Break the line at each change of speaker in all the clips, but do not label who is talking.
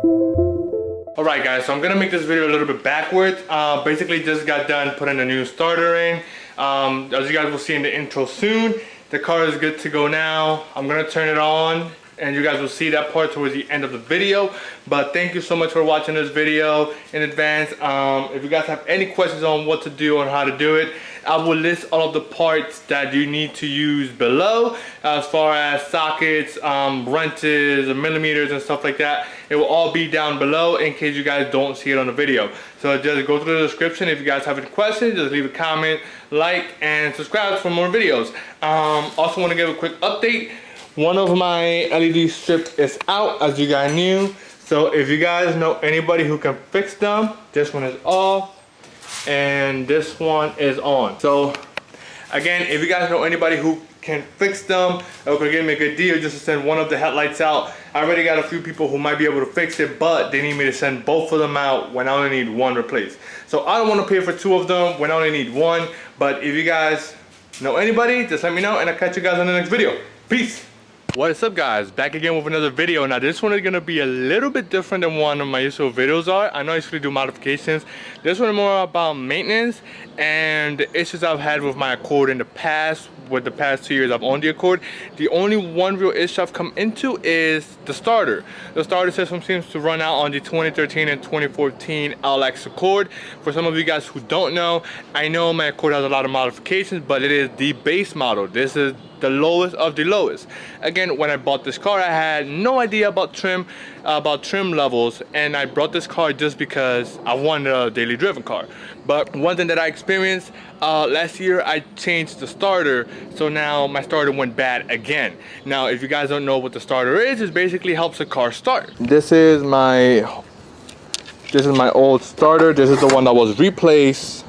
Alright guys, so I'm gonna make this video a little bit backwards. Basically just got done putting a new starter in. As you guys will see in the intro soon, the car is good to go now. I'm gonna turn it on and you guys will see that part towards the end of the video. But thank you so much for watching this video in advance. If you guys have any questions on what to do and how to do it, I will list all of the parts that you need to use below, as far as sockets, wrenches, millimeters and stuff like that. It will all be down below in case you guys don't see it on the video. So just go through the description. If you guys have any questions, just leave a comment, like, and subscribe for more videos. Also want to give a quick update. One of my LED strips is out, as you guys knew. So if you guys know anybody who can fix them, this one is off and this one is on. So again, if you guys know anybody who can fix them or can give me a good deal just to send one of the headlights out, I already got a few people who might be able to fix it, but they need me to send both of them out when I only need one replaced. So I don't want to pay for two of them when I only need one. But if you guys know anybody, just let me know and I'll catch you guys on the next video. Peace. What is up guys, back again with another video. Now this one is going to be a little bit different than one of my usual videos are. I know I usually do modifications. This one is more about maintenance and the issues I've had with my Accord in the past. With the past 2 years I've owned the Accord, the only one real issue I've come into is the starter. The starter system seems to run out on the 2013 and 2014 LX Accord. For some of you guys who don't know, I know my Accord has a lot of modifications, but it is the base model. This is the lowest of the lowest. Again, when I bought this car, I had no idea about trim levels, and I brought this car just because I wanted a daily driven car. But one thing that I experienced last year, I changed the starter, so now my starter went bad again. Now, if you guys don't know what the starter is, it basically helps the car start. This is my old starter. This is the one that was replaced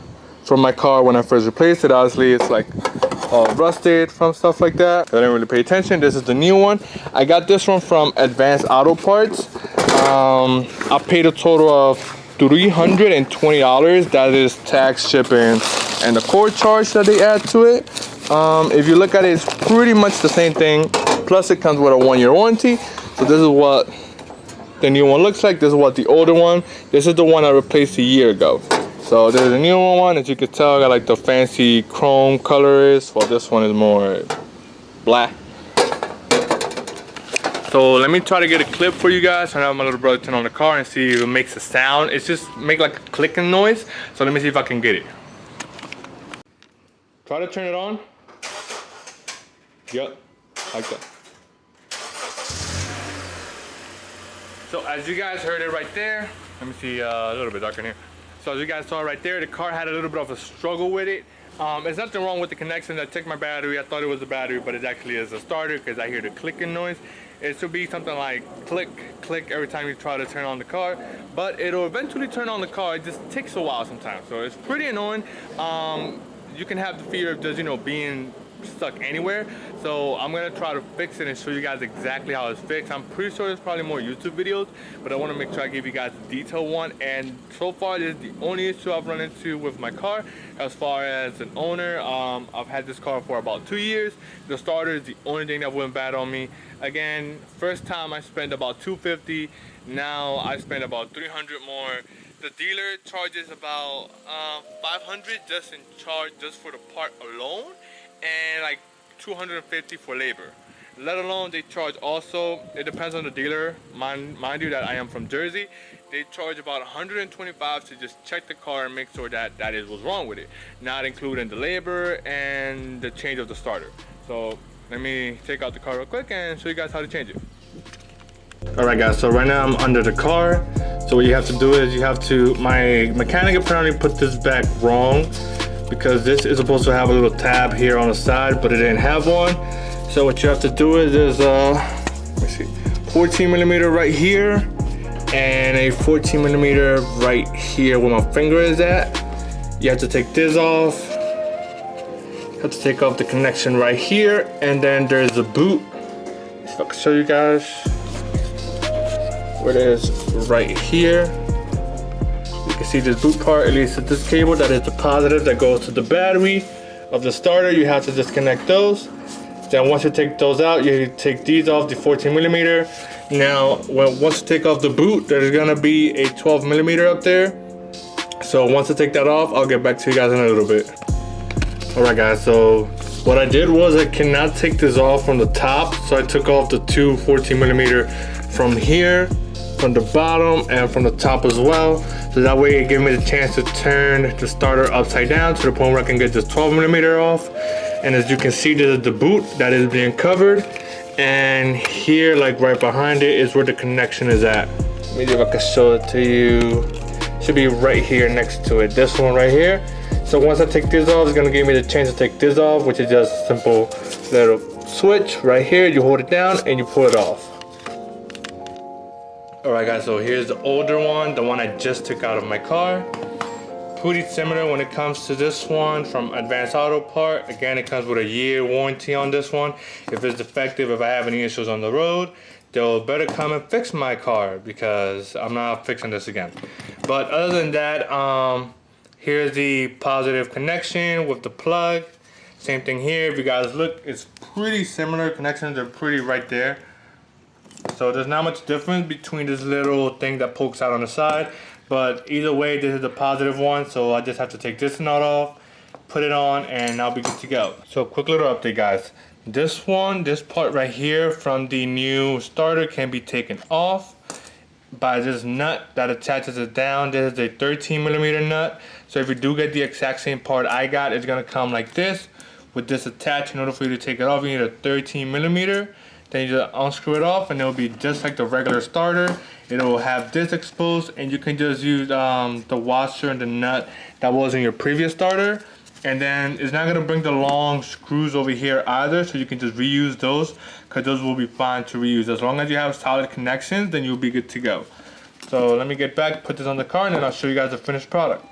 from my car when I first replaced it. Obviously, it's like all rusted from stuff like that. I didn't really pay attention. This is the new one. I got this one from Advanced Auto Parts. I paid a total of $320. That is tax, shipping, and the cord charge that they add to it. If you look at it, it's pretty much the same thing. Plus, it comes with a 1-year warranty. So this is what the new one looks like. This is what the older one. This is the one I replaced a year ago. So there's a new one. As you can tell, I got like the fancy chrome colors. Well, this one is more black. So let me try to get a clip for you guys. I have my little brother turn on the car and see if it makes a sound. It's just make like a clicking noise. So let me see if I can get it. Try to turn it on. Yep, like that. So as you guys heard it right there, let me see a little bit darker in here. So as you guys saw right there, the car had a little bit of a struggle with it. There's nothing wrong with the connection. I checked my battery. I thought it was a battery, but it actually is a starter because I hear the clicking noise. It should be something like click, click every time you try to turn on the car, but it'll eventually turn on the car. It just takes a while sometimes, so it's pretty annoying. You can have the fear of just, you know, being stuck anywhere. So I'm gonna try to fix it and show you guys exactly how it's fixed. I'm pretty sure there's probably more YouTube videos, but I want to make sure I give you guys a detailed one. And so far, this is the only issue I've run into with my car as far as an owner. I've had this car for about 2 years. The starter is the only thing that went bad on me. Again, first time I spent about $250. Now I spend about $300 more. The dealer charges about $500 just for the part alone, and like $250 for labor. Let alone they charge also, it depends on the dealer. Mind you that I am from Jersey. They charge about $125 to just check the car and make sure that that is what's wrong with it, not including the labor and the change of the starter. So let me take out the car real quick and show you guys how to change it. Alright guys, so right now I'm under the car. So what you have to do is my mechanic apparently put this back wrong, because this is supposed to have a little tab here on the side, but it didn't have one. So what you have to do is there's let me see, 14 millimeter right here and a 14 millimeter right here where my finger is at. You have to take this off. You have to take off the connection right here, and then there's a boot. If I can show you guys where it is right here. You can see this boot part, at least with this cable, that is the positive that goes to the battery of the starter. You have to disconnect those. Then once you take those out, you take these off, the 14 millimeter. Now, once you take off the boot, there's gonna be a 12mm up there. So once I take that off, I'll get back to you guys in a little bit. All right, guys, so what I did was I cannot take this off from the top, so I took off the two 14mm from here, from the bottom, and from the top as well. So that way it gave me the chance to turn the starter upside down to the point where I can get this 12mm off. And as you can see, this is the boot that is being covered. And here, like right behind it, is where the connection is at. Let me see if I can show it to you. Should be right here next to it. This one right here. So once I take this off, it's gonna give me the chance to take this off, which is just a simple little switch right here. You hold it down and you pull it off. All right, guys, so here's the older one, the one I just took out of my car. Pretty similar when it comes to this one from Advanced Auto Part. Again, it comes with a year warranty on this one. If it's defective, if I have any issues on the road, they'll better come and fix my car because I'm not fixing this again. But other than that, here's the positive connection with the plug. Same thing here. If you guys look, it's pretty similar. Connections are pretty right there. So there's not much difference between this little thing that pokes out on the side. But either way, this is the positive one. So I just have to take this nut off, put it on, and I'll be good to go. So quick little update, guys. This part right here from the new starter can be taken off by this nut that attaches it down. This is a 13mm nut. So if you do get the exact same part I got, it's gonna come like this with this attached. In order for you to take it off, you need a 13mm. Then you just unscrew it off and it'll be just like the regular starter. It'll have this exposed and you can just use the washer and the nut that was in your previous starter. And then it's not gonna bring the long screws over here either, so you can just reuse those because those will be fine to reuse. As long as you have solid connections, then you'll be good to go. So let me get back, put this on the car, and then I'll show you guys the finished product.